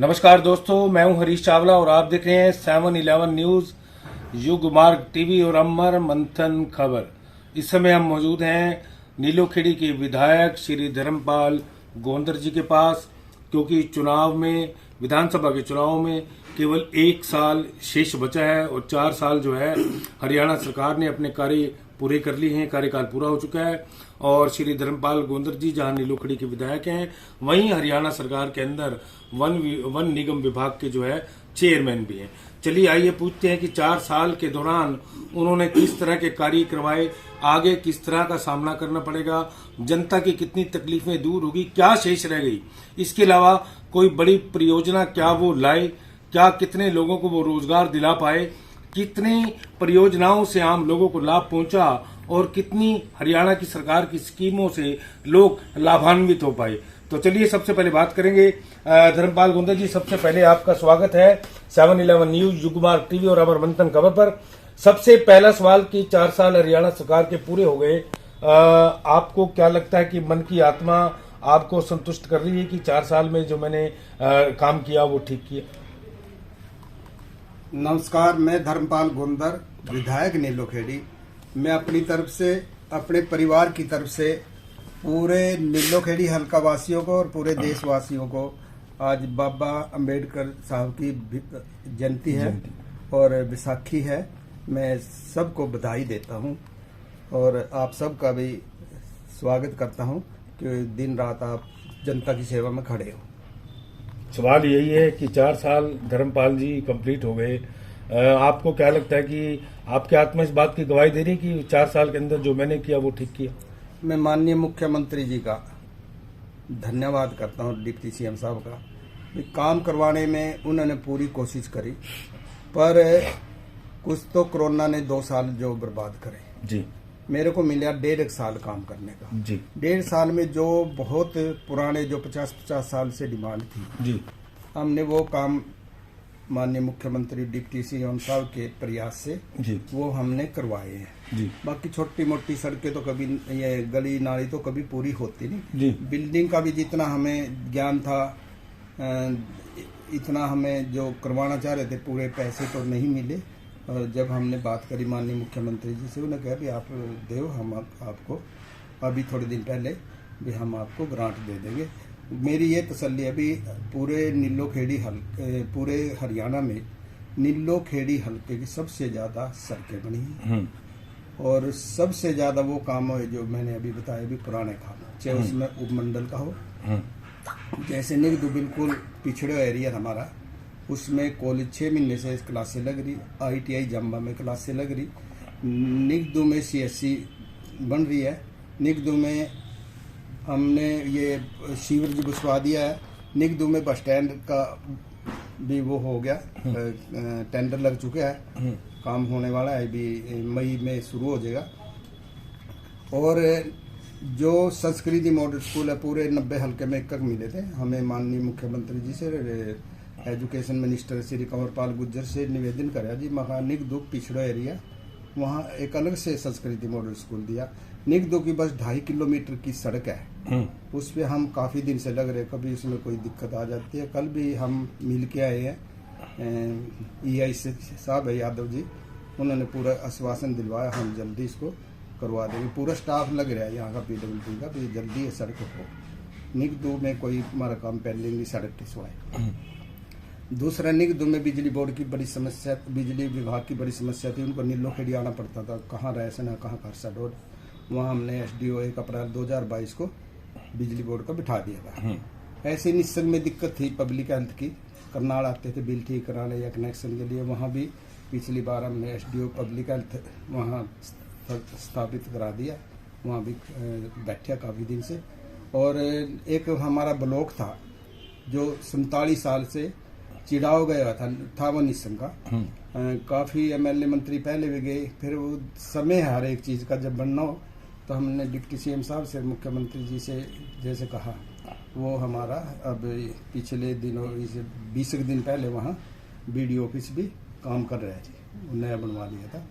नमस्कार दोस्तों, मैं हूं हरीश चावला और आप देख रहे हैं 7-11 न्यूज, युग मार्ग टीवी और अमर मंथन खबर। इस समय हम मौजूद हैं नीलोखेड़ी के विधायक श्री धर्मपाल गोंदर जी के पास, क्योंकि चुनाव में, विधानसभा के चुनाव में केवल 1 साल शेष बचा है और 4 साल जो है हरियाणा सरकार ने अपने कार्य पूरे कर लिए हैं, कार्यकाल पूरा हो चुका है। और श्री धर्मपाल गोंदर जी जहां नीलोखेड़ी के विधायक हैं, वहीं हरियाणा सरकार के अंदर वन निगम विभाग के जो है चेयरमैन भी हैं। चलिए आइए पूछते हैं कि 4 साल के दौरान उन्होंने किस तरह के कार्य करवाए, आगे किस तरह का सामना करना पड़ेगा, जनता की कितनी तकलीफें दूर होगी, क्या शेष रह गई, इसके अलावा कोई बड़ी परियोजना क्या वो लाए, क्या कितने लोगों को वो रोजगार दिला पाए, कितनी परियोजनाओं से आम लोगों को लाभ पहुंचा और कितनी हरियाणा की सरकार की स्कीमों से लोग लाभान्वित हो पाए। तो चलिए सबसे पहले बात करेंगे धर्मपाल गोंदर जी। सबसे पहले आपका स्वागत है 7-11 न्यूज, युग मार्ग टीवी और अमर मंथन खबर पर। सबसे पहला सवाल कि 4 साल हरियाणा सरकार के पूरे हो गए, आपको क्या लगता है कि मन की आत्मा आपको संतुष्ट कर रही है कि 4 साल में जो मैंने काम किया वो ठीक किया? नमस्कार, मैं धर्मपाल गोंदर, विधायक नीलोखेड़ी। मैं अपनी तरफ से, अपने परिवार की तरफ से पूरे नीलोखेड़ी हल्का वासियों को और पूरे देशवासियों को, आज बाबा अंबेडकर साहब की जयंती है और विसाखी है, मैं सबको बधाई देता हूं और आप सबका भी स्वागत करता हूं कि दिन रात आप जनता की सेवा में खड़े हो। सवाल यही है कि 4 साल धर्मपाल जी कंप्लीट हो गए, आपको क्या लगता है कि आपकी आत्मा इस बात की गवाही दे रही है कि 4 साल के अंदर जो मैंने किया वो ठीक किया? मैं माननीय मुख्यमंत्री जी का धन्यवाद करता हूं, डिप्टी सीएम साहब का। काम करवाने में उन्होंने पूरी कोशिश करी, पर कुछ तो कोरोना ने 2 साल जो बर्बाद करे जी। मेरे को मिला 1.5 साल काम करने का जी। 1.5 साल में जो बहुत पुराने जो 50-50 साल से डिमांड थी जी, हमने वो काम माननीय मुख्यमंत्री डिप्टी सीएम साहब के प्रयास से जी, वो हमने करवाए हैं जी। बाकी छोटी मोटी सड़कें तो कभी, ये गली नाली तो कभी पूरी होती नहीं जी। बिल्डिंग का भी जितना हमें ज्ञान था, इतना हमें जो करवाना चाह रहे थे पूरे पैसे तो नहीं मिले। और जब हमने बात करी माननीय मुख्यमंत्री जी से, उन्होंने कहा भी आप दो, हम आपको अभी थोड़े दिन पहले भी हम आपको ग्रांट दे देंगे। मेरी ये तसल्ली अभी पूरे नीलोखेड़ी हल्के, पूरे हरियाणा में नीलोखेड़ी हल्के की सबसे ज़्यादा सड़कें बनी हैं और सबसे ज़्यादा वो काम है जो मैंने अभी बताया, भी पुराने काम, चाहे उसमें उपमंडल का हो, जैसे निगदू बिल्कुल पिछड़े एरिया हमारा, उसमें कॉलेज 6 महीने से क्लासें लग रही, ITI जम्बा में क्लासें लग रही, निगदू में CSC बन रही है, निगदू में हमने ये सीवर जी घुसवा दिया है, निगदू में बस स्टैंड का भी वो हो गया, टेंडर लग चुका है, काम होने वाला है, अभी मई में शुरू हो जाएगा। और जो संस्कृति मॉडल स्कूल है, पूरे 90 हल्के में एक मिले थे हमें माननीय मुख्यमंत्री जी से, एजुकेशन मिनिस्टर श्री कंवरपाल गुर्जर से निवेदन कराया जी, महा निगदू पिछड़ा एरिया वहाँ एक अलग से संस्कृति मॉडल स्कूल दिया। निगदू की बस 2.5 किलोमीटर की सड़क है, उस पर हम काफ़ी दिन से लग रहे, कभी उसमें कोई दिक्कत आ जाती है। कल भी हम मिल के आए हैं, EI साहब है यादव जी, उन्होंने पूरा आश्वासन दिलवाया हम जल्दी इसको करवा देंगे। पूरा स्टाफ लग रहा है यहाँ का PWD का भी जल्दी ये सड़क हो। निगदू में कोई हमारा काम पेंडिंग नहीं सड़क के सिवाय। दूसरा, निगदू में बिजली बोर्ड की बड़ी समस्या, बिजली विभाग की बड़ी समस्या थी, उनको नीलोखेड़ी आना पड़ता था, कहाँ रायसन है कहाँ खरसा रोड। वहाँ हमने SDO 1 अप्रैल 2022 को बिजली बोर्ड को बिठा दिया था। ऐसे निश्चल में दिक्कत थी पब्लिक हेल्थ की, करनाल आते थे बिल ठीक कराने या कनेक्शन के लिए, वहाँ भी पिछली बार हमने SDO पब्लिक हेल्थ वहाँ स्थापित करा दिया, वहाँ भी बैठा काफ़ी दिन से। और एक हमारा ब्लॉक था जो 47 साल से चिड़ाव गया था वो निशन का, काफ़ी MLA मंत्री पहले भी गए, फिर वो समय है हर एक चीज़ का जब बनना हो, तो हमने डिप्टी CM साहब से, मुख्यमंत्री जी से जैसे कहा, वो हमारा अब पिछले दिनों, 20 दिन पहले वहाँ BDO ऑफिस भी काम कर रहा है जी, नया बनवा लिया था।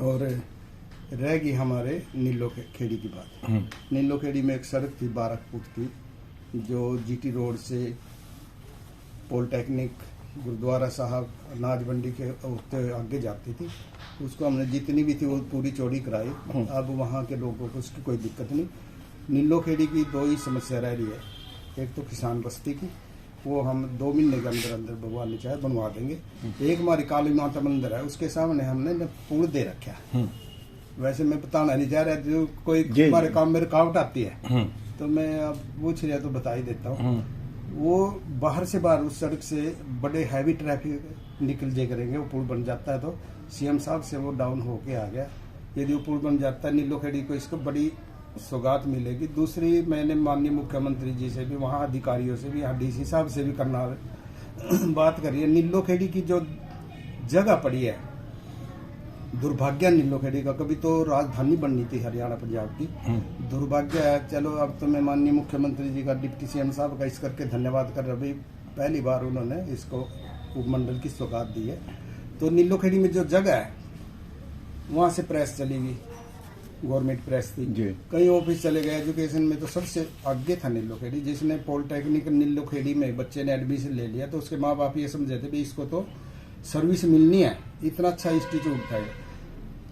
और रह गई हमारे नीलोखेड़ी की बात। नीलोखेड़ी में एक सड़क थी 12 फुट की, जो GT रोड से पॉलिटेक्निक गुरुद्वारा साहब अनाज मंडी के उससे आगे जाती थी, उसको हमने जितनी भी थी वो पूरी चौड़ी कराई। अब वहाँ के लोगों को उसकी कोई दिक्कत नहीं। नीलो खेड़ी की दो ही समस्या रह रही है, एक तो किसान बस्ती की, वो हम 2 महीने के अंदर अंदर भगवान ने चाहे बनवा देंगे। एक हमारी काली माता मंदिर है, उसके सामने हमने न पुल दे रखा है। वैसे मैं बताना नहीं चाह रहा, जो कोई हमारे काम में रुकावट आती है तो मैं अब पूछ रहा तो बता ही देता हूँ। वो बाहर से बाहर उस सड़क से बड़े हैवी ट्रैफिक निकल जाए करेंगे, वो पुल बन जाता है तो सीएम साहब से वो डाउन होके आ गया। यदि वो पुल बन जाता है नीलो खेड़ी को, इसको बड़ी सौगात मिलेगी। दूसरी, मैंने माननीय मुख्यमंत्री जी से भी, वहाँ अधिकारियों से भी, यहाँ डीसी साहब से भी करना बात करी है। नीलो खेड़ी की जो जगह पड़ी है, दुर्भाग्य नीलो खेड़ी का, कभी तो राजधानी बननी थी हरियाणा पंजाब की, दुर्भाग्य है। चलो अब तो मैं माननीय मुख्यमंत्री जी का, डिप्टी सीएम साहब का इस करके धन्यवाद कर रहा हूँ। पहली बार उन्होंने इसको उपमंडल की सौगात दी है। तो नीलो खेड़ी में जो जगह है वहाँ से प्रेस चलेगी, गवर्नमेंट प्रेस थी, कई ऑफिस चले गए। एजुकेशन में तो सबसे आगे था नीलो खेड़ी। जिसने पॉलिटेक्निक नीलो खेड़ी में बच्चे ने एडमिशन ले लिया तो उसके माँ बाप ये समझे थे भी इसको तो सर्विस मिलनी है, इतना अच्छा इंस्टीट्यूट था ये।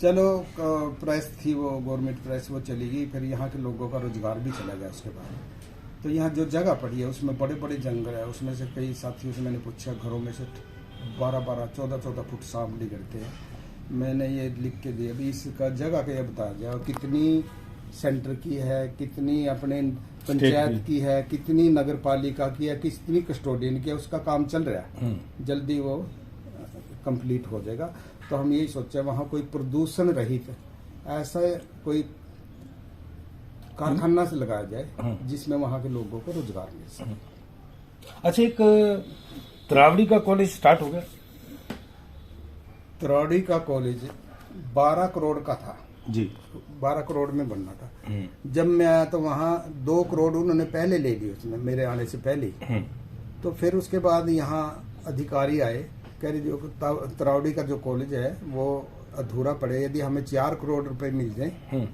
चलो प्रेस थी वो, गवर्नमेंट प्रेस, वो चली गई। फिर यहाँ के लोगों का रोजगार भी चला गया उसके बाद। तो यहाँ जो जगह पड़ी है उसमें बड़े बड़े जंगल है। उसमें से कई साथियों से मैंने पूछा, घरों में से 12-12, 14-14 फुट सांप निकलते हैं। मैंने ये लिख के दिया भी इसका जगह का ये बता दिया, कितनी सेंटर की है, कितनी अपने पंचायत की है, कितनी नगर पालिका की है, कितनी कस्टोडियन की है, उसका काम चल रहा है। जल्दी वो कंप्लीट हो जाएगा। तो हम यही सोचे वहाँ कोई प्रदूषण रहित ऐसा कोई कारखाना से लगाया जाए जिसमें वहाँ के लोगों को रोजगार मिल सके। अच्छा, एक तरावड़ी का कॉलेज स्टार्ट हो गया। तरावड़ी का कॉलेज 12 करोड़ का था जी, 12 करोड़ में बनना था। जब मैं आया तो वहाँ 2 करोड़ उन्होंने पहले ले लिए उसमें, मेरे आने से पहले। तो फिर उसके बाद यहाँ अधिकारी आए, कह रहे जो तरावड़ी का जो कॉलेज है वो अधूरा पड़े, यदि हमें 4 करोड़ रुपए मिल जाए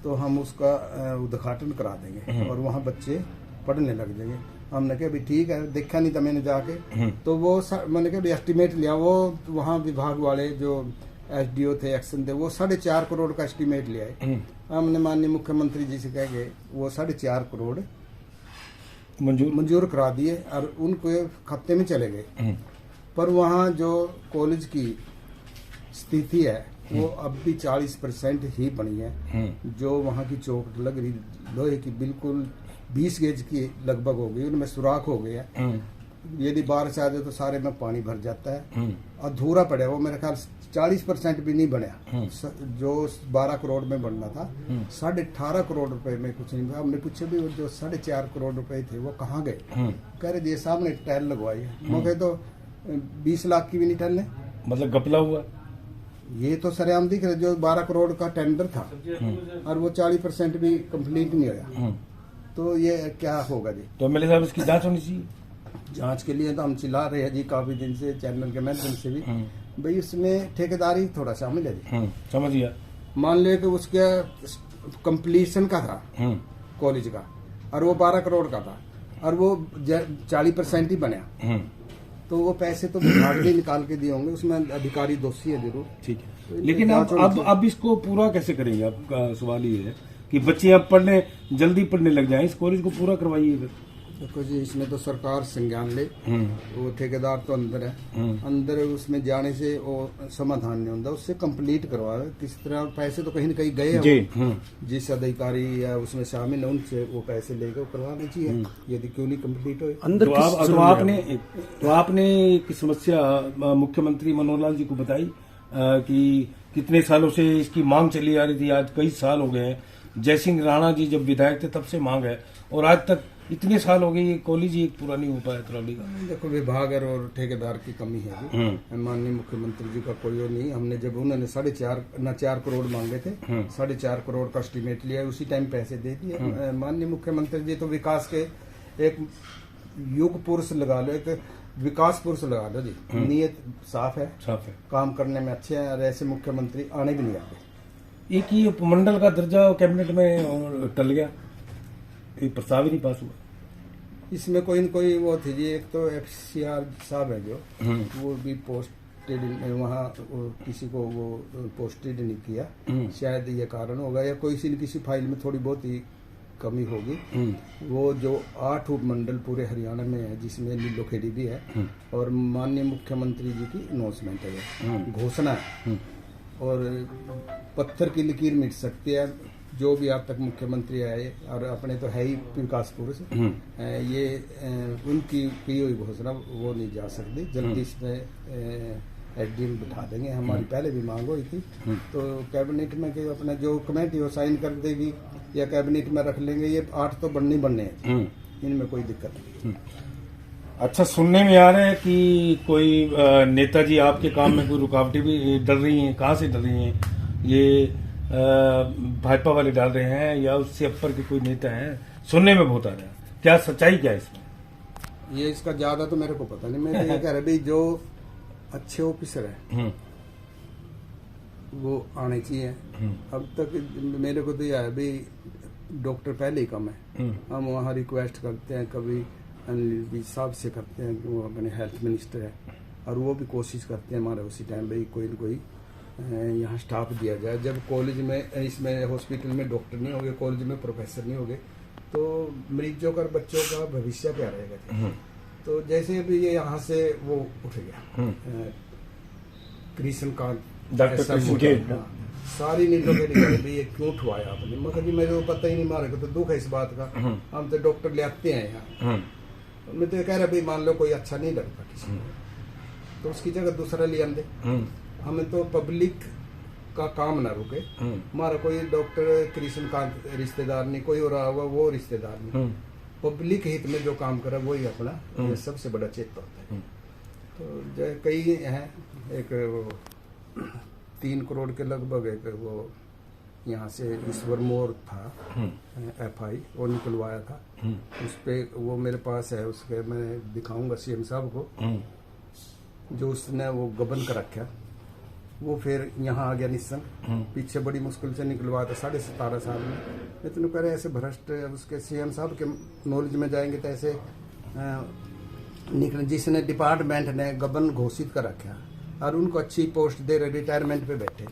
तो हम उसका उद्घाटन करा देंगे और वहाँ बच्चे पढ़ने लग जाएंगे। हमने कहा भी ठीक है, देखा नहीं था मैंने जाके। तो वो मैंने कहा भी एस्टिमेट लिया, वो वहाँ विभाग वाले जो एसडीओ थे, एक्शन थे, वो 4.5 करोड़ का एस्टिमेट लिया है। हमने माननीय मुख्यमंत्री जी से कह गए वो 4.5 करोड़ मंजूर करा दिए और उनके खाते में चले गए। पर वहाँ जो कॉलेज की स्थिति है वो अब भी 40% ही बनी है। जो वहाँ की चौखट लग रही लोहे की, बिल्कुल 20 गेज की लगभग हो गई, उनमें सुराख हो गया। यदि बारिश आ जाए तो सारे में पानी भर जाता है। अधूरा पड़ा वो, मेरे ख्याल 40% भी नहीं बनया। जो 12 करोड़ में बनना था 18.5 करोड़ रुपए में कुछ नहीं। हमने पूछे भी वो जो 4.5 करोड़ रुपए थे वो कहाँ गए? कह रहे ये सामने टाइल लगवाई है। मुझे तो 20 लाख की भी नहीं टाइल है, मतलब गपला हुआ। ये तो सरेआम दिख रहा, जो 12 करोड़ का टेंडर था और वो 40% भी कंप्लीट नहीं होया। तो ये क्या होगा जी? तो एमएलए साहब इसकी जांच होनी चाहिए। जांच के लिए तो हम चिल्ला रहे हैं जी काफी दिन से, चैनल के माध्यम से भी, भाई इसमें ठेकेदारी थोड़ा शामिल है जी। समझ गया। मान ले कि उसके कंप्लीशन का था कॉलेज का और वो 12 करोड़ का था और वो 40% ही बनया। तो वो पैसे तो विभाग भी निकाल के दिए होंगे, उसमें अधिकारी दोषी है जरूर। ठीक है, तो लेकिन अब इसको पूरा कैसे करेंगे? आपका सवाल ये है कि बच्चे अब जल्दी पढ़ने लग जाएं, इस कॉलेज को पूरा करवाइए। देखो जी, इसमें तो सरकार संज्ञान ले, वो ठेकेदार तो अंदर है, अंदर उसमें जाने से वो समाधान नहीं होता, उससे कंप्लीट करवाए। किस तरह पैसे तो कहीं न कहीं गए हैं, जिस अधिकारी या उसमें शामिल है उनसे वो पैसे लेकर करवाने चाहिए, यदि क्यों नहीं कंप्लीट हो अंदर। तो आपने एक समस्या मुख्यमंत्री मनोहर लाल जी को बताई कि कितने सालों से इसकी मांग चली आ रही थी, आज कई साल हो गए हैं। जयसिंह राणा जी जब विधायक थे तब से मांग है और आज तक इतने साल हो गए, ये कॉलेज ही पूरा नहीं हो पाया तरावड़ी का। देखो, विभाग और ठेकेदार की कमी है। माननीय मुख्यमंत्री जी का कोई और नहीं। हमने जब उन्होंने 4.5 करोड़ मांगे थे, 4.5 करोड़ का एस्टिमेट लिया, उसी टाइम पैसे दे दिए। माननीय मुख्यमंत्री जी तो विकास के एक युग पुरुष लगा लो, एक विकास पुरुष लगा लो जी। नीयत साफ है, काम करने में अच्छे हैं और ऐसे मुख्यमंत्री आने भी नहीं आते। एक ही उपमंडल का दर्जा कैबिनेट में टल गया, एक प्रस्ताव ही नहीं पास हुआ। इसमें कोई न कोई वो थी जी, एक तो FCR साहब है जो, वो भी पोस्टेड वहाँ किसी को वो पोस्टेड नहीं किया, शायद ये कारण होगा, या कोई किसी फाइल में थोड़ी बहुत ही कमी होगी। वो जो 8 उपमंडल पूरे हरियाणा में है, जिसमें नीलोखेड़ी भी है, और माननीय मुख्यमंत्री जी की अनाउंसमेंट है, ये घोषणा है, और पत्थर की लकीर मिट सकती है। जो भी आप तक मुख्यमंत्री आए, और अपने तो है ही विकास पुरुष, ये उनकी की हुई घोषणा वो नहीं जा सकती। जल्दी इसमें एसडीएम बिठा देंगे, हमारी पहले भी मांग हुई थी, तो कैबिनेट में कि अपना जो कमेटी वो साइन कर देगी या कैबिनेट में रख लेंगे। ये 8 तो बनने हैं, इनमें कोई दिक्कत नहीं। अच्छा, सुनने में आ रहा है कि कोई नेताजी आपके काम में कोई रुकावटें भी डल रही हैं। कहाँ से डल रही हैं? ये भाजपा वाले डाल रहे हैं या उससे ऊपर के कोई नेता हैं? सुनने में बहुत आ रहा है, क्या सच्चाई क्या है इसमें? ये इसका ज्यादा तो मेरे को पता नहीं। मैं तो ये कह रहा भाई, जो अच्छे ऑफिसर है वो आने चाहिए। अब तक मेरे को तो यह है भाई, डॉक्टर पहले ही कम है। हम वहाँ रिक्वेस्ट करते हैं, कभी अनिल साहब से करते हैं कि वो अपने हेल्थ मिनिस्टर है, और वो भी कोशिश करते हैं हमारे उसी टाइम भाई कोई न कोई यहाँ स्टाफ दिया जाए। जब कॉलेज में, इसमें हॉस्पिटल में डॉक्टर नहीं होंगे, कॉलेज में प्रोफेसर नहीं होंगे, तो मरीजों का, बच्चों का भविष्य क्या रहेगा? तो जैसे भी ये यहाँ से वो उठ गया कृष्णकांत, सारी नीलों के लिए ये क्यों उठवाया आपने? मगर जी मेरे को पता ही नहीं, मारे को तो दुख है इस बात का। हम तो डॉक्टर ले आते हैं यहाँ, मैं तो कह रहा भाई मान लो कोई अच्छा नहीं लगता किसी, तो उसकी जगह दूसरा ले आंदे। हमें तो पब्लिक का काम ना रुके। हमारा कोई डॉक्टर कृष्णकांत रिश्तेदार नहीं, कोई हो रहा होगा वो रिश्तेदार नहीं, पब्लिक हित में जो काम करे वही अपना ये सबसे बड़ा चेता होता है। तो जो कई हैं, एक 3 करोड़ के लगभग एक वो यहाँ से ईश्वर मोर था, FI वो निकलवाया था, उस पे वो मेरे पास है, उसके मैं दिखाऊंगा CM साहब को, जो उसने वो गबन कर रखा। वो फिर यहाँ आ गया निस्संग, पीछे बड़ी मुश्किल से निकलवाया था 17.5 साल में। मैं तो कह रहे ऐसे भ्रष्ट उसके CM साहब के नॉलेज में जाएंगे तो ऐसे निकल, जिसने डिपार्टमेंट ने गबन घोषित कर रखा और उनको अच्छी पोस्ट दे रहे, रिटायरमेंट पे बैठे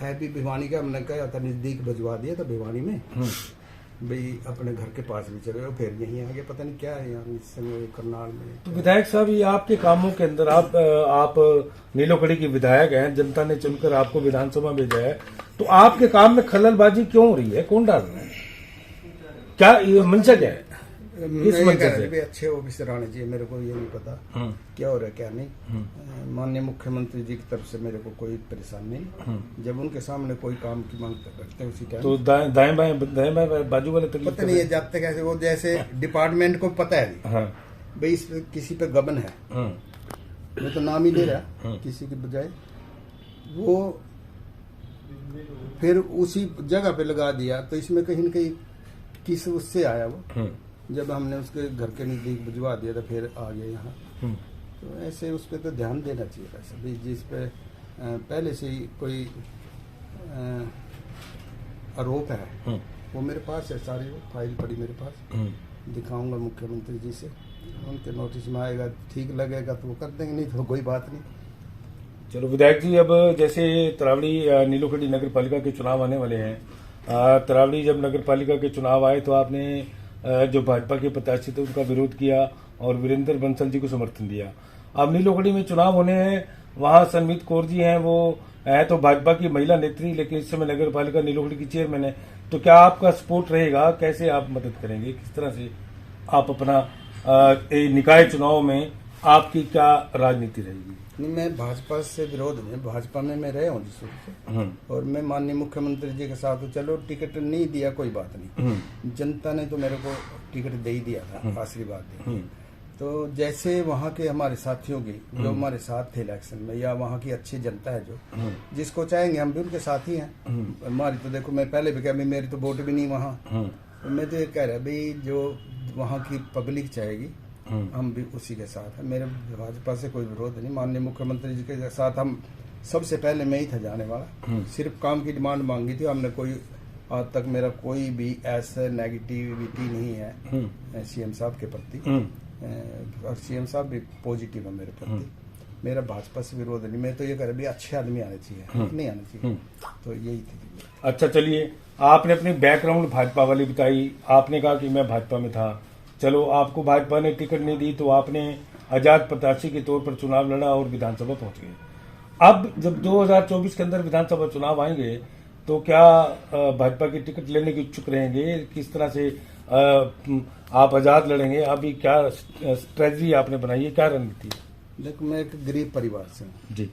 है भी भिवानी का। हमने कहा था नजदीक भिजवा दिया था भिवानी में, भाई अपने घर के पास भी चले गए, फिर यहीं आगे पता नहीं क्या है यहाँ इस समय करनाल में। तो विधायक साहब, ये आपके कामों के अंदर आप नीलोखेड़ी के विधायक हैं, जनता ने चुनकर आपको विधानसभा भेजा है, तो आपके काम में खललबाजी क्यों हो रही है? कौन डाल रहा है? क्या ये मंशा क्या है? किस मंशा से? अच्छे ऑफिसर आने चाहिए, मेरे को ये नहीं पता क्या हो रहा है क्या नहीं। माननीय मुख्यमंत्री जी की तरफ से मेरे को कोई परेशानी नहीं, जब उनके सामने कोई काम की मांग करते हैं उसी टाइम तो दाएं बाएं बाजू वाले तकलीफ पता नहीं है जाते कैसे। वो जैसे डिपार्टमेंट को पता है भाई इस पे किसी पे गबन है, मैं तो नाम ही ले रहा किसी के बजाय, वो फिर उसी जगह पे लगा दिया। तो इसमें कहीं न कहीं किस उससे आया वो, जब हमने उसके घर के नजदीक भिजवा दिया तो फिर आ गया यहाँ। तो ऐसे उस पर तो ध्यान देना चाहिए वैसे भी, जिस पे पहले से ही कोई आरोप है वो मेरे पास है, सारी वो फाइल पड़ी मेरे पास, दिखाऊंगा मुख्यमंत्री जी से, उनके नोटिस में आएगा, ठीक लगेगा तो वो कर देंगे, नहीं तो कोई बात नहीं। चलो विधायक जी, अब जैसे तरावड़ी नीलोखेड़ी नगर पालिका के चुनाव आने वाले हैं, तरावड़ी जब नगर पालिका के चुनाव आए तो आपने जो भाजपा के प्रत्याशी थे उनका विरोध किया और वीरेंद्र बंसल जी को समर्थन दिया। अब नीलोखेड़ी में चुनाव होने हैं, वहां सनमीत कौर जी हैं, वो है तो भाजपा की महिला नेत्री, लेकिन इस समय नगर पालिका नीलोखेड़ी की चेयरमैन है, तो क्या आपका सपोर्ट रहेगा? कैसे आप मदद करेंगे? किस तरह से आप अपना निकाय चुनाव में आपकी क्या राजनीति रहेगी? नहीं, मैं भाजपा से विरोध में, भाजपा में मैं रहा हूँ जिस से, और मैं माननीय मुख्यमंत्री जी के साथ हूँ। चलो टिकट नहीं दिया कोई बात नहीं, जनता ने तो मेरे को टिकट दे ही दिया था, आशीर्वाद दे। तो जैसे वहाँ के हमारे साथियों की जो हमारे साथ थे इलेक्शन में, या वहाँ की अच्छी जनता है जो जिसको चाहेंगे हम भी उनके साथ ही हैं। हमारी तो देखो, मैं पहले भी कहा मेरी तो वोट भी नहीं वहाँ, मैं तो ये कह रहा भाई जो वहाँ की पब्लिक चाहेगी हम भी उसी के साथ हैं। मेरे भाजपा से कोई विरोध नहीं, माननीय मुख्यमंत्री जी के साथ हम सबसे पहले मैं ही था जाने वाला, सिर्फ काम की डिमांड मांगी थी, हमने कोई आज तक मेरा कोई भी ऐसा नेगेटिविटी नहीं है सीएम साहब के प्रति, और सीएम साहब भी पॉजिटिव है मेरे प्रति। मेरा भाजपा से विरोध नहीं, मैं तो ये कह रहा भी अच्छे आदमी आने चाहिए, नहीं आने चाहिए, तो यही थी। अच्छा चलिए, आपने अपनी बैकग्राउंड भाजपा वाली बताई, आपने कहा कि मैं भाजपा में था, चलो आपको भाजपा ने टिकट नहीं दी तो आपने आजाद प्रत्याशी के तौर पर चुनाव लड़ा और विधानसभा पहुंच गए। अब जब 2024 के अंदर विधानसभा चुनाव आएंगे तो क्या भाजपा की टिकट लेने के इच्छुक रहेंगे? किस तरह से आप आजाद लड़ेंगे? अभी क्या स्ट्रेटजी आपने बनाई है, क्या रणनीति है? देखो, मैं एक गरीब परिवार से हूँ जी,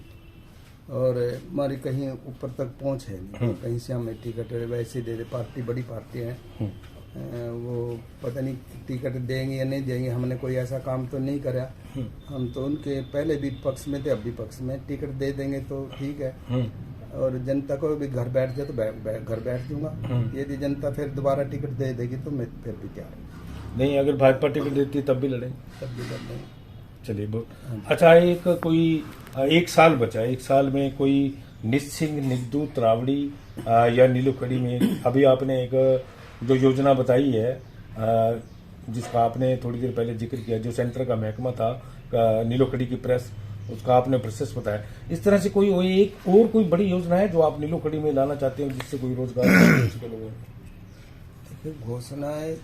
और हमारी कहीं ऊपर तक पहुंच है नहीं, कहीं से हमें टिकट वैसे दे दे। पार्टी बड़ी पार्टी है, वो पता नहीं टिकट देंगे या नहीं देंगे, हमने कोई ऐसा काम तो नहीं करा। हम तो उनके पहले भी पक्ष में थे, अब भी पक्ष में। टिकट दे देंगे तो ठीक है, और जनता को भी घर बैठ जाए तो घर बैठ दूंगा। यदि जनता फिर दोबारा टिकट दे देगी तो मैं फिर भी तैयार हूँ। नहीं, अगर भाजपा टिकट देती तब भी लड़ेंगे? तब भी लड़ेंगे। चलिए, बहुत अच्छा। एक साल बचा, एक साल में कोई निस्सिंग, निगदू, त्रावड़ी या नीलोखड़ी में अभी आपने एक जो योजना बताई है, जिसका आपने थोड़ी देर पहले जिक्र किया, जो सेंटर का महकमा था नीलोखड़ी की प्रेस, उसका आपने प्रोसेस बताया। इस तरह से कोई एक और कोई बड़ी योजना है जो आप नीलोखड़ी में लाना चाहते हैं जिससे कोई रोजगार मिल सके लोगों को? घोषणाएं,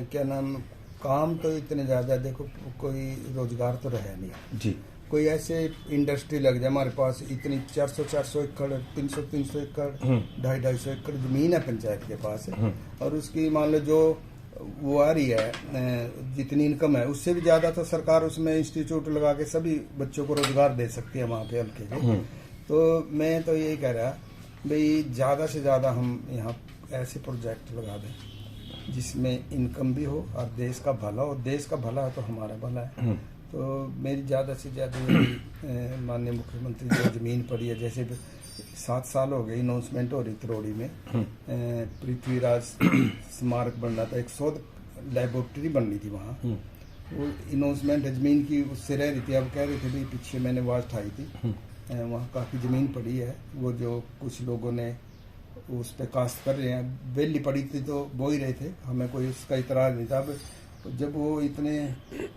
क्या नाम, काम तो इतने ज्यादा, देखो कोई रोजगार तो रहा नहीं जी। कोई ऐसे इंडस्ट्री लग जाए हमारे पास, इतनी 400 एकड़, 300 एकड़, 250 एकड़ जमीन है पंचायत के पास है, और उसकी मान लो जो वो आ रही है जितनी इनकम है उससे भी ज्यादा तो सरकार उसमें इंस्टीट्यूट लगा के सभी बच्चों को रोजगार दे सकती है वहाँ पे हल्के के। तो मैं तो यही कह रहा भाई, ज्यादा से ज्यादा हम यहाँ ऐसे प्रोजेक्ट लगा दें जिसमें इनकम भी हो और देश का भला हो। देश का भला है तो हमारा भला है। तो मेरी ज़्यादा से ज़्यादा माननीय मुख्यमंत्री जो ज़मीन पड़ी है, जैसे 7 साल हो गए अनाउंसमेंट हो रही त्रोड़ी में, पृथ्वीराज स्मारक बन रहा था, एक शोध लेबोरेटरी बननी थी वहाँ, वो अनाउंसमेंट ज़मीन की उससे रह रही थी। अब कह रहे थे भाई, पीछे मैंने आवाज़ उठाई थी, वहाँ काफ़ी ज़मीन पड़ी है, वो जो कुछ लोगों ने उस पर कास्ट कर रहे हैं, बेली पड़ी थी तो बो ही रहे थे, हमें कोई उसका इतराज़ नहीं था। अब जब वो इतने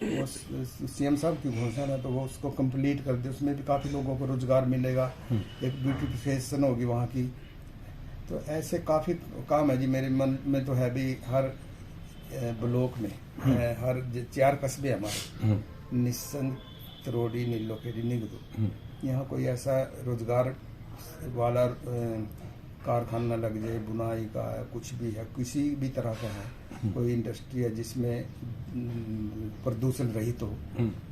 सीएम साहब की घोषणा है तो वो उसको कंप्लीट कर दे, उसमें भी काफ़ी लोगों को रोजगार मिलेगा, एक ब्यूटिफिकेशन होगी वहाँ की। तो ऐसे काफ़ी काम है जी मेरे मन में, तो है भी हर ब्लॉक में, हर 4 कस्बे हमारे, निस्संग, त्रोड़ी, नीलोखेड़ी, निगदू, यहाँ कोई ऐसा रोजगार वाला कारखाना लग जाए, बुनाई का कुछ भी है, किसी भी तरह का है, कोई इंडस्ट्री है जिसमें प्रदूषण रहित हो,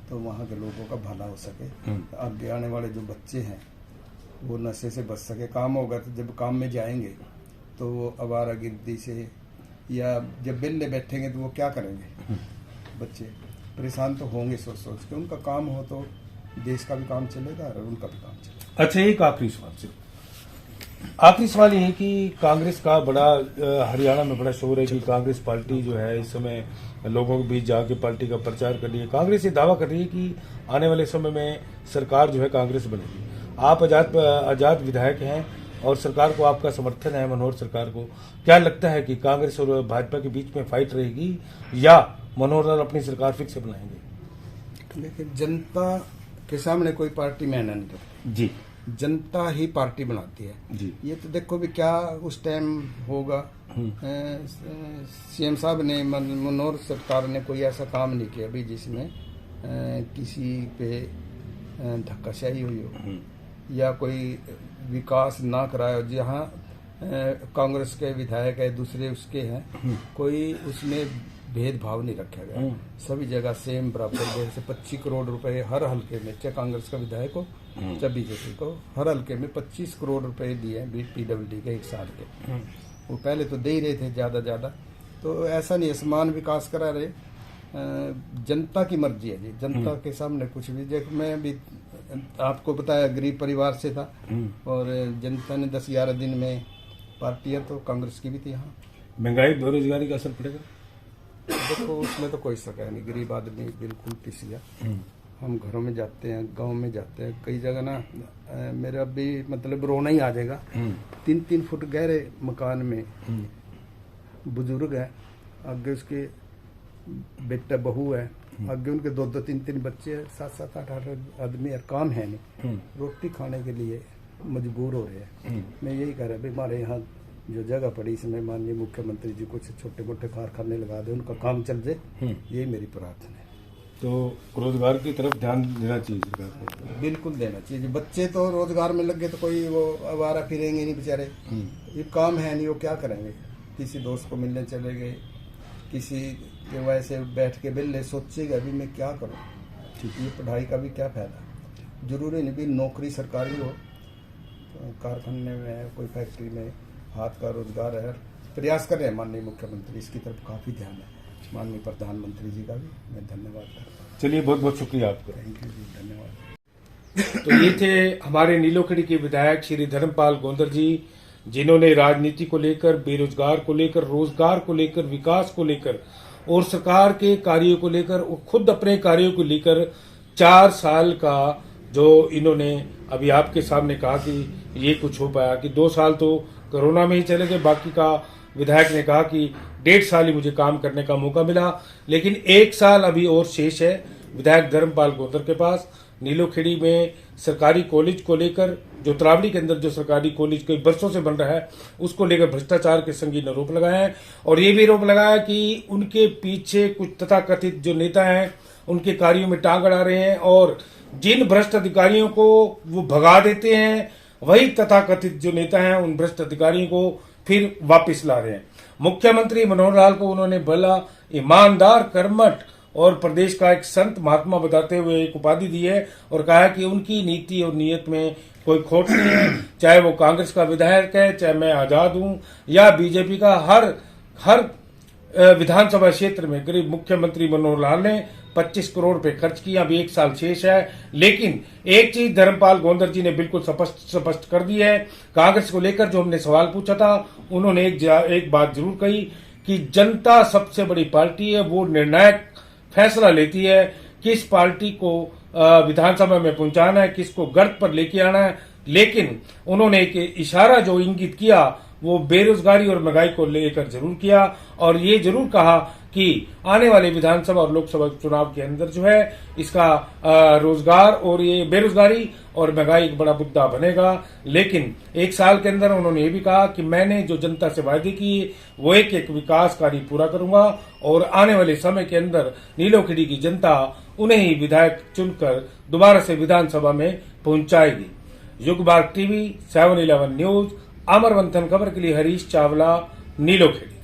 तो वहाँ के लोगों का भला हो सके, आगे आने वाले जो बच्चे हैं वो नशे से बच सके। काम होगा तो जब काम में जाएंगे तो वो आवारागर्दी से, या जब बेल्ले बैठेंगे तो वो क्या करेंगे? बच्चे परेशान तो होंगे सोच सोच के। उनका काम हो तो देश का भी काम चलेगा और उनका भी काम चलेगा। अच्छा, एक आखिरी सवाल ये है कि कांग्रेस का बड़ा हरियाणा में बड़ा शोर है कि कांग्रेस पार्टी जो है इस समय लोगों के बीच जाके पार्टी का प्रचार कर रही है। कांग्रेस ये दावा कर रही है कि आने वाले समय में सरकार जो है कांग्रेस बनेगी। आप आजाद विधायक हैं और सरकार को आपका समर्थन है, मनोहर सरकार को। क्या लगता है कि कांग्रेस और भाजपा के बीच में फाइट रहेगी या मनोहर अपनी सरकार फिक्स बनाएंगे? लेकिन जनता के सामने कोई पार्टी में नहीं करती जी, जनता ही पार्टी बनाती है जी। ये तो देखो भी क्या उस टाइम होगा। सीएम साहब ने, मनोहर सरकार ने कोई ऐसा काम नहीं किया भी जिसमें किसी पे धक्काशाही हुई हो या कोई विकास ना कराया हो। जहाँ कांग्रेस के विधायक है, दूसरे उसके हैं, कोई उसमें भेदभाव नहीं रखा गया, सभी जगह सेम बराबर। जैसे 25 करोड़ रुपए हर हल्के में, चाहे कांग्रेस का विधायक हो चाहे बीजेपी को, हर हल्के में 25 करोड़ रुपए दिए पीडब्ल्यूडी के 1 साल के। वो पहले तो दे ही रहे थे ज्यादा, तो ऐसा नहीं है, समान विकास करा रहे। जनता की मर्जी है जी, जनता के सामने कुछ भी। देखो, मैं भी आपको बताया गरीब परिवार से था और जनता ने 10-11 दिन में पार्टियां तो कांग्रेस की भी थी। यहाँ महंगाई, बेरोजगारी का असर पड़ेगा? देखो, उसमें तो कोई शक है नहीं, गरीब आदमी बिल्कुल पिस गया। हम घरों में जाते हैं, गांव में जाते हैं, कई जगह ना मेरा भी मतलब रोना ही आ जाएगा। 3-3 फुट गहरे मकान में बुजुर्ग है, आगे उसके बेटा बहू है, आगे उनके 2-2, 3-3 बच्चे हैं, 7-7, 8-8 आदमी है, काम है नहीं, रोटी खाने के लिए मजबूर हो रहे हैं। मैं यही कह रहा भाई हमारे यहाँ जो जगह पड़ी इसमें माननीय मुख्यमंत्री जी कुछ छोटे मोटे कारखाने लगा दे, उनका काम चल जाए, यही मेरी प्रार्थना है। तो रोजगार की तरफ ध्यान देना चाहिए सरकार को। बिल्कुल देना चाहिए। बच्चे तो रोजगार में लगे तो कोई वो आवारा फिरेंगे नहीं बेचारे, ये काम है नहीं, वो क्या करेंगे? किसी दोस्त को मिलने चले गए, किसी के वैसे बैठ के बिल्ले सोचेगा अभी मैं क्या करूं, ठीक है, पढ़ाई का भी क्या फायदा? जरूरी नहीं भी नौकरी सरकारी हो, कारखाने में कोई फैक्ट्री में हाथ का रोजगार है। प्रयास कर रहे हैं माननीय मुख्यमंत्री, इसकी तरफ काफी ध्यान है। माननीय प्रधानमंत्री जी का भी मैं धन्यवाद करता हूँ। चलिए बहुत बहुत शुक्रिया आपका। थैंक यू जी, धन्यवाद। तो ये थे हमारे नीलोखेड़ी के विधायक श्री धर्मपाल गोंदर जी, जिन्होंने राजनीति को लेकर, बेरोजगार को लेकर, रोजगार को लेकर, विकास को लेकर और सरकार के कार्यों को लेकर और खुद अपने कार्यों को लेकर 4 साल का जो इन्होंने अभी आपके सामने कहा कि ये कुछ हो पाया कि 2 साल तो कोरोना में ही चले गए, बाकी का विधायक ने कहा कि 1.5 साल ही मुझे काम करने का मौका मिला, लेकिन 1 साल अभी और शेष है विधायक धर्मपाल गोंदर के पास। नीलोखेड़ी में सरकारी कॉलेज को लेकर, जो तरावड़ी के अंदर जो सरकारी कॉलेज कई बरसों से बन रहा है, उसको लेकर भ्रष्टाचार के संगीन आरोप लगाए हैं और ये भी आरोप लगाया कि उनके पीछे कुछ तथाकथित जो नेता हैं उनके कार्यों में टांग अड़ा रहे हैं और जिन भ्रष्ट अधिकारियों को वो भगा देते हैं, वही तथाकथित जो नेता हैं उन भ्रष्ट अधिकारियों को फिर वापस ला रहे हैं। मुख्यमंत्री मनोहर लाल को उन्होंने भला, ईमानदार, कर्मठ और प्रदेश का एक संत महात्मा बताते हुए एक उपाधि दी है और कहा है कि उनकी नीति और नीयत में कोई खोट नहीं है, चाहे वो कांग्रेस का विधायक है, चाहे मैं आजाद हूं या बीजेपी का। हर विधानसभा क्षेत्र में गरीब मुख्यमंत्री मनोहर लाल ने 25 करोड़ रुपए खर्च किया, अभी 1 साल शेष है। लेकिन एक चीज धर्मपाल गोंदर जी ने बिल्कुल स्पष्ट कर दी है, कांग्रेस को लेकर जो हमने सवाल पूछा था, उन्होंने एक बात जरूर कही कि जनता सबसे बड़ी पार्टी है, वो निर्णायक फैसला लेती है किस पार्टी को विधानसभा में पहुंचाना है, किसको गर्त पर लेके आना है। लेकिन उन्होंने एक इशारा जो इंगित किया वो बेरोजगारी और महंगाई को लेकर जरूर किया और ये जरूर कहा कि आने वाले विधानसभा और लोकसभा चुनाव के अंदर जो है इसका रोजगार और ये बेरोजगारी और महंगाई एक बड़ा मुद्दा बनेगा। लेकिन 1 साल के अंदर उन्होंने ये भी कहा कि मैंने जो जनता से वायदे किए वो एक विकास कार्य पूरा करूंगा और आने वाले समय के अंदर नीलोखेड़ी की जनता उन्हें ही विधायक चुनकर दोबारा से विधानसभा में पहुंचाएगी। युगमार्ग टीवी, 7-11 न्यूज, अमर मंथन खबर के लिए हरीश चावला, नीलोखेड़ी।